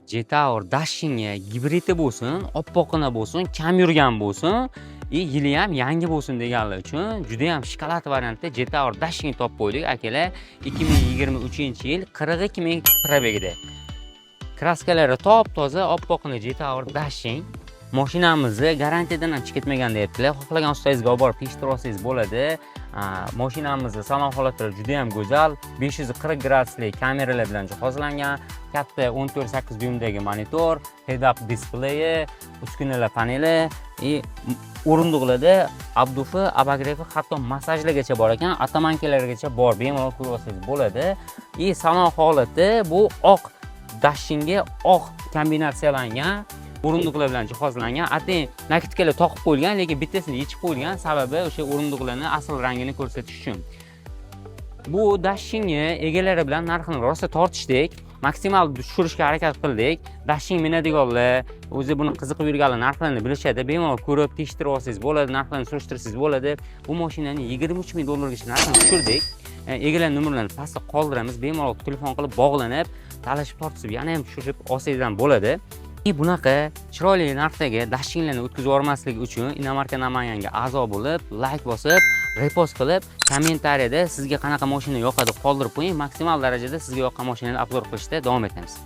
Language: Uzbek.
Jetaur Dashingga gibridi bo'lsin, oppoqqina bo'lsin, kam yurgan bo'lsin, yili ham yangi bo'lsin deganlar uchun juda ham shikolat variantda Jetaur Dashing topib qo'ydik akalar. 2023-yil 42 ming probegida. Kraskalari top-toza, oppoqqina Jetaur Dashing. Mashinamizni garantiyadan ham chiqib ketmagan deyaptilar. Xohlagan ustangizga olib borib tekshirib olsangiz bo'ladi. Mashinamizni salon holatlari juda ham go'zal. 540 gradusli kameralar bilan jihozlangan. Katta 14.8 dyumdagi monitor, head-up displeyi, uskunalar paneli, o'rindiqlarda abdufi, abagrefi, hatto massajlargacha bor ekan, atamankalargacha bor. Bemalol ko'rib olsangiz bo'ladi. Salon holati bu oq Dashingga oq kombinatsiyalangan o'rindiqlar bilan jihozlangan. Ateng nakitkalar toqib qo'yilgan, lekin bittasini yechib qo'yilgan, sababi o'sha o'rindiqlarning asl rangini ko'rsatish uchun. Bu Dashingni egalari bilan narxini rosa tortishdik. Maksimal tushirishga harakat qildik. Dashing minadiganlar, o'zi buni qiziqib yurganlar narxlarini bilishadi. Bemalol ko'rib, tekshirib olsangiz bo'ladi, narxlarini surishtirsangiz bo'ladi. Bu mashinani 23 ming dollargacha narxini tushirdik. Egalar nomerlarini pastda qoldiramiz. Bemalol telefon qilib bog'lanib, talashib tortib, yana ham tushirib olsangiz ham bo'ladi. Bunaqa chiroyli narxdagi Dashinglarni o'tkazib yubormaslik uchun Inomarka Namanganga a'zo bo'lib, like bosib, repost qilib, kommentariyada sizga qanaqa mashina yoqadi qoldirib qo'ying. Maksimal darajada sizga yoqqan mashinani obzor qilishda davom etamiz.